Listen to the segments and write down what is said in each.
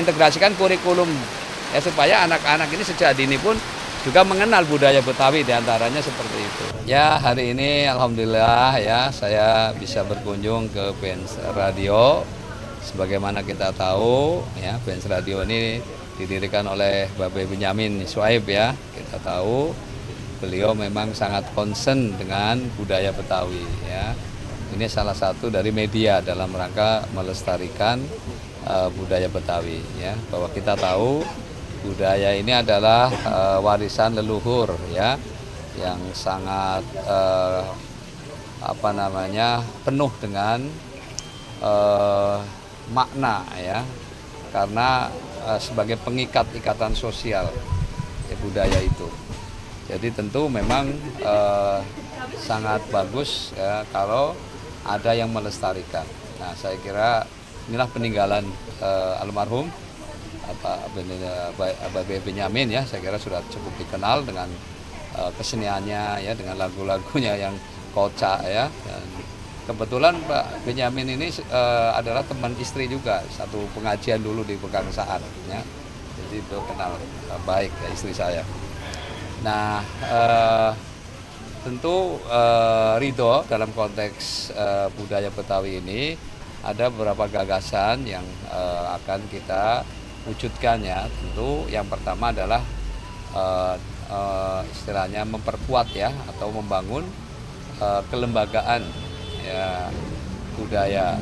mengintegrasikan kurikulum ya supaya anak-anak ini sejak dini pun juga mengenal budaya Betawi, diantaranya seperti itu. Ya, hari ini alhamdulillah ya saya bisa berkunjung ke Benz Radio. Sebagaimana kita tahu ya, Benz Radio ini didirikan oleh Babe Benyamin Suaib ya. Kita tahu beliau memang sangat concern dengan budaya Betawi ya. Ini salah satu dari media dalam rangka melestarikan budaya Betawi ya. Bahwa kita tahu budaya ini adalah warisan leluhur ya, yang sangat penuh dengan makna ya, karena sebagai pengikat ikatan sosial ya, budaya itu. Jadi tentu memang sangat bagus ya, kalau ada yang melestarikan. Nah, saya kira inilah peninggalan almarhum Babe Benyamin ya, saya kira sudah cukup dikenal dengan keseniannya ya, dengan lagu-lagunya yang kocak ya. Dan kebetulan Pak Benyamin ini adalah teman istri juga, satu pengajian dulu di Pegangsaan ya. Jadi itu kenal baik ya istri saya. Nah, tentu Ridho dalam konteks budaya Betawi ini ada beberapa gagasan yang akan kita wujudkan ya. Tentu yang pertama adalah istilahnya memperkuat ya, atau membangun kelembagaan ya, budaya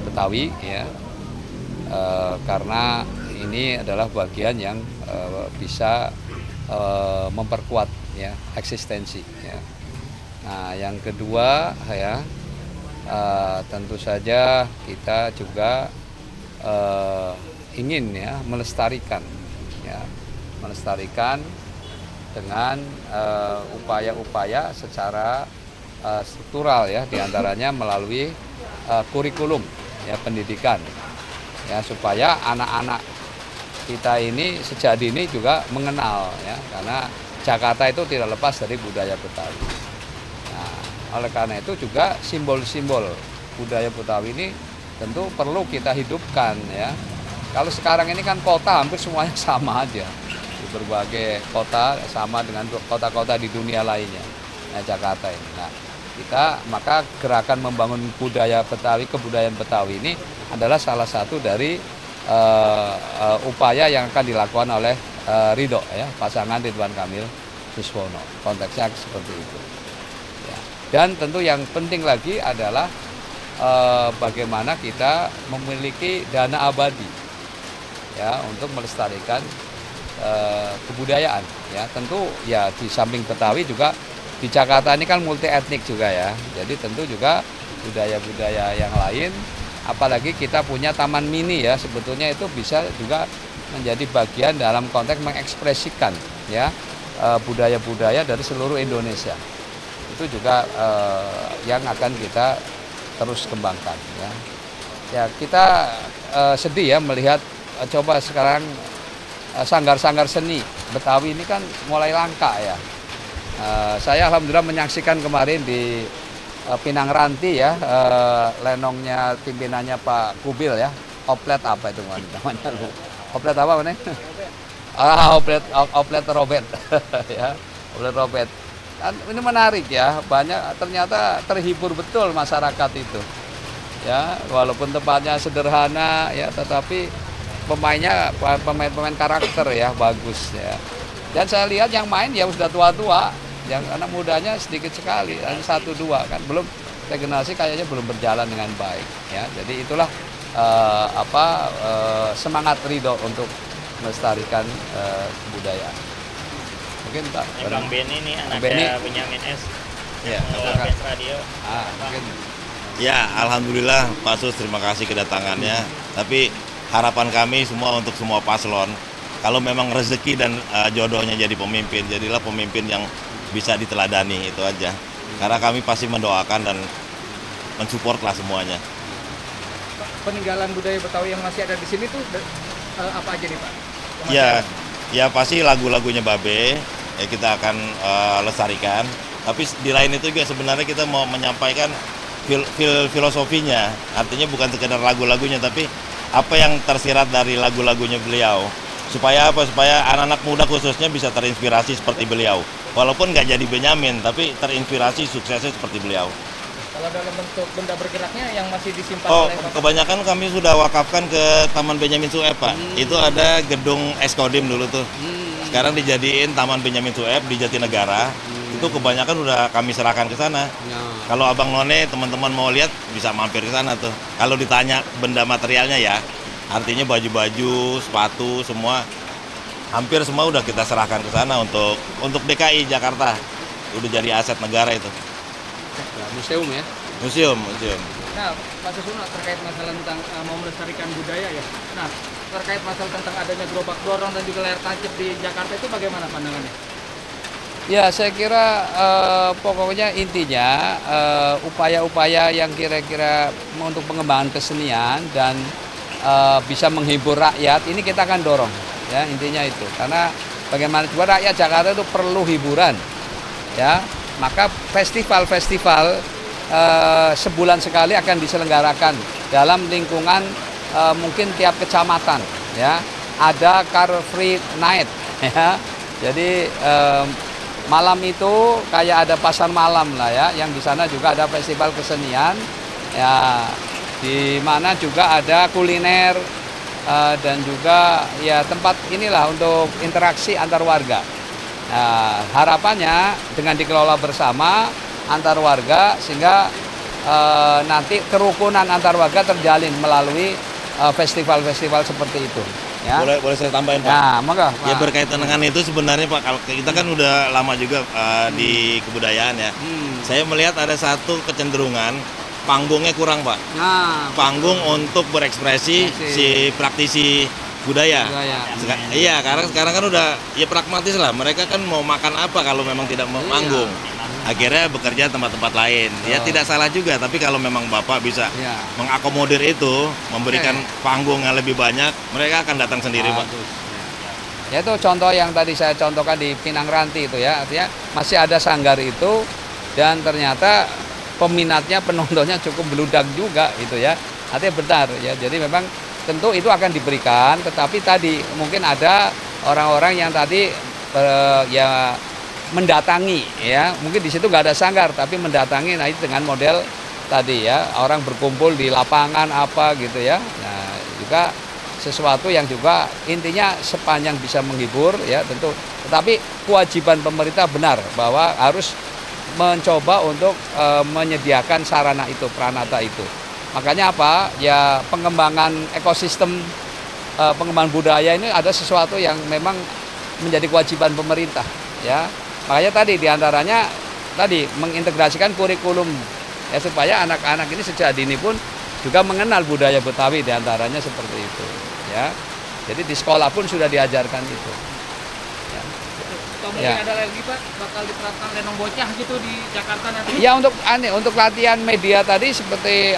Betawi ya, karena ini adalah bagian yang bisa memperkuat ya eksistensi ya. Nah, yang kedua ya, tentu saja kita juga ingin ya melestarikan dengan upaya-upaya secara struktural ya, diantaranya melalui kurikulum ya pendidikan ya, supaya anak-anak kita ini sejak dini juga mengenal ya, karena Jakarta itu tidak lepas dari budaya Betawi. Nah, oleh karena itu juga simbol-simbol budaya Betawi ini tentu perlu kita hidupkan ya. Kalau sekarang ini kan kota hampir semuanya sama aja, di berbagai kota sama dengan kota-kota di dunia lainnya. Nah, Jakarta ini. Nah, maka gerakan membangun budaya Betawi, kebudayaan Betawi ini adalah salah satu dari upaya yang akan dilakukan oleh Ridho ya, pasangan Ridwan Kamil Suswono. Konteksnya seperti itu. Ya. Dan tentu yang penting lagi adalah bagaimana kita memiliki dana abadi ya untuk melestarikan kebudayaan ya. Tentu ya di samping Betawi juga di Jakarta ini kan multi etnik juga ya. Jadi tentu juga budaya-budaya yang lain, apalagi kita punya taman mini ya, sebetulnya itu bisa juga menjadi bagian dalam konteks mengekspresikan ya budaya-budaya dari seluruh Indonesia. Itu juga yang akan kita terus kembangkan ya. Ya, kita sedih ya melihat coba sekarang sanggar-sanggar seni Betawi ini kan mulai langka ya. Saya alhamdulillah menyaksikan kemarin di Pinang Ranti ya, lenongnya pimpinannya Pak Kubil ya, oplet apa itu namanya lu? Oplet apa nih? Oplet Robert ya, oplet Robert. Kan ini menarik ya, banyak ternyata terhibur betul masyarakat itu. Ya, walaupun tempatnya sederhana ya, tetapi pemainnya pemain karakter ya, bagus ya. Dan saya lihat yang main ya sudah tua-tua, yang anak mudanya sedikit sekali, hanya 1-2 kan, belum regenerasi kayaknya belum berjalan dengan baik ya. Jadi itulah semangat Ridho untuk melestarikan kebudayaan. Mungkin Pak Bang Beni ini anaknya Benyamin S. Ya, Benz Radio. Mungkin. Ya, alhamdulillah Pak Sus, terima kasih kedatangannya. Tapi harapan kami semua untuk semua paslon, kalau memang rezeki dan jodohnya jadi pemimpin, jadilah pemimpin yang bisa diteladani, itu aja. Karena kami pasti mendoakan dan mensupport lah semuanya. Peninggalan budaya Betawi yang masih ada di sini tuh apa aja nih Pak? Ya pasti lagu-lagunya Babe ya kita akan lestarikan. Tapi di lain itu juga sebenarnya kita mau menyampaikan filosofinya, artinya bukan sekedar lagu-lagunya, tapi apa yang tersirat dari lagu-lagunya beliau. Supaya apa? Supaya anak-anak muda khususnya bisa terinspirasi seperti beliau. Walaupun nggak jadi Benyamin, tapi terinspirasi suksesnya seperti beliau. Kalau dalam bentuk benda bergeraknya yang masih disimpan Oh, oleh Bapak? kebanyakan kami sudah wakafkan ke Taman Benyamin Sueb, Pak. Itu ada gedung Eskodim dulu tuh. Sekarang dijadiin Taman Benyamin Sueb di Jatinegara. Itu kebanyakan udah kami serahkan ke sana. Kalau Abang None, teman-teman mau lihat bisa mampir ke sana tuh. Kalau ditanya benda materialnya ya, artinya baju-baju, sepatu, semua hampir semua udah kita serahkan ke sana untuk DKI Jakarta. Udah jadi aset negara itu. Museum ya. Museum. Nah, Pak Suswono terkait masalah tentang mau melestarikan budaya ya. Nah, terkait masalah tentang adanya gerobak dorong dan juga layar tancap di Jakarta itu bagaimana pandangannya? Ya, saya kira pokoknya intinya upaya-upaya yang kira-kira untuk pengembangan kesenian dan bisa menghibur rakyat ini kita akan dorong, ya intinya itu. Karena bagaimana juga rakyat Jakarta itu perlu hiburan, ya. Maka festival-festival sebulan sekali akan diselenggarakan dalam lingkungan mungkin tiap kecamatan, ya. Ada Car Free Night, ya. Jadi malam itu kayak ada pasar malam lah ya, yang di sana juga ada festival kesenian, ya, di mana juga ada kuliner dan juga ya tempat inilah untuk interaksi antar warga. Nah, harapannya dengan dikelola bersama antar warga sehingga nanti kerukunan antar warga terjalin melalui festival-festival seperti itu. Ya. Boleh saya tambahin, Pak? Nah, maka Ya berkaitan dengan itu sebenarnya Pak, kalau kita kan udah lama juga di kebudayaan ya. Saya melihat ada satu kecenderungan panggungnya kurang, Pak. Nah, Panggung untuk berekspresi si praktisi budaya. Iya, karena sekarang kan udah ya pragmatis lah. Mereka kan mau makan apa kalau memang tidak mau manggung. Akhirnya bekerja tempat-tempat lain. Ya tidak salah juga, tapi kalau memang Bapak bisa mengakomodir itu, memberikan panggung yang lebih banyak, mereka akan datang sendiri, Pak. Ya itu contoh yang tadi saya contohkan di Pinang Ranti itu ya, artinya masih ada sanggar itu dan ternyata peminatnya, penontonnya cukup beludak juga gitu ya. Artinya benar ya. Jadi memang tentu itu akan diberikan, tetapi tadi mungkin ada orang-orang yang tadi ya mendatangi ya, mungkin di situ nggak ada sanggar tapi mendatangi, nah itu dengan model tadi ya, orang berkumpul di lapangan apa gitu ya. Nah juga sesuatu yang juga intinya sepanjang bisa menghibur ya tentu, tetapi kewajiban pemerintah benar bahwa harus mencoba untuk menyediakan sarana itu, pranata itu. Makanya apa ya, pengembangan ekosistem pengembangan budaya ini ada sesuatu yang memang menjadi kewajiban pemerintah ya. Makanya tadi diantaranya tadi mengintegrasikan kurikulum ya, supaya anak-anak ini sejak dini pun juga mengenal budaya Betawi, diantaranya seperti itu ya. Jadi di sekolah pun sudah diajarkan itu. Ya. Mungkin ada lagi Pak bakal diterapkan lenong bocah gitu di Jakarta nanti? Ya untuk latihan media tadi seperti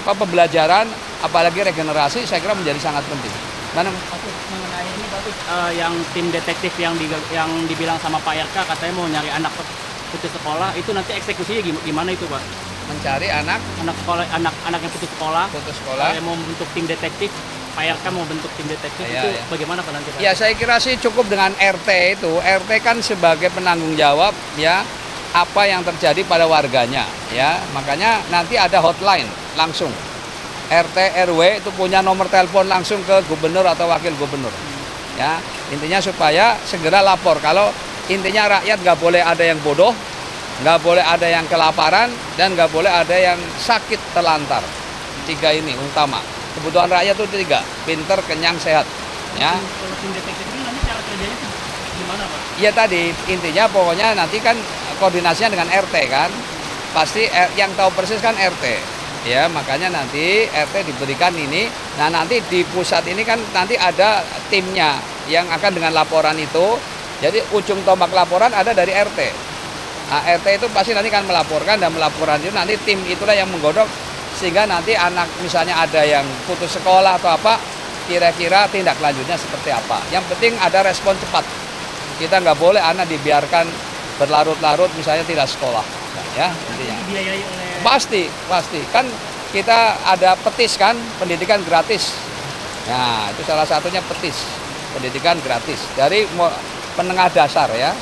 pembelajaran apalagi regenerasi saya kira menjadi sangat penting. Mana Mengenai ini bagus, yang tim detektif yang dibilang sama Pak RK katanya mau nyari anak putus sekolah, itu nanti eksekusinya gimana itu Pak? mencari anak Sekolah, anak yang putus sekolah yang mau bentuk tim detektif, Pak RK mau bentuk tim detektif, itu bagaimana Pak nanti Pak? Ya saya kira sih cukup dengan RT itu. RT kan sebagai penanggung jawab ya apa yang terjadi pada warganya ya. Makanya nanti ada hotline langsung. RT RW itu punya nomor telepon langsung ke gubernur atau wakil gubernur. Ya, intinya supaya segera lapor. Kalau intinya rakyat nggak boleh ada yang bodoh, nggak boleh ada yang kelaparan, dan nggak boleh ada yang sakit telantar. 3 ini utama. Kebutuhan rakyat itu 3, pinter, kenyang, sehat. Ya. Kalau tim detektif ini nanti cara kerjanya gimana Pak? Ya tadi intinya pokoknya nanti kan koordinasinya dengan RT kan. Pasti yang tahu persis kan RT. Ya, makanya nanti RT diberikan ini. Nah, nanti di pusat ini kan nanti ada timnya yang akan dengan laporan itu. Jadi ujung tombak laporan ada dari RT. Nah, RT itu pasti nanti akan melaporkan, dan melaporan itu nanti tim itulah yang menggodok sehingga nanti anak misalnya ada yang putus sekolah atau apa, kira-kira tindak lanjutnya seperti apa. Yang penting ada respon cepat. Kita nggak boleh anak dibiarkan berlarut-larut misalnya tidak sekolah. Nah, ya, intinya. Dibiayai oleh Pasti kan kita ada petis kan, pendidikan gratis. Nah, itu salah satunya petis, pendidikan gratis dari menengah dasar ya.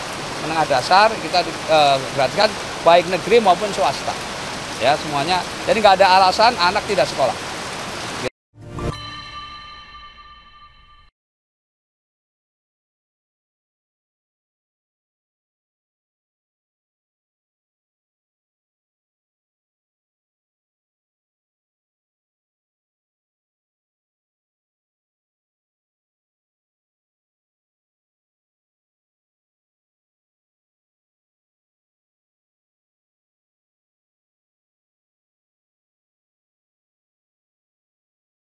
Menengah dasar kita gratiskan baik negeri maupun swasta. Ya, semuanya. Jadi nggak ada alasan anak tidak sekolah.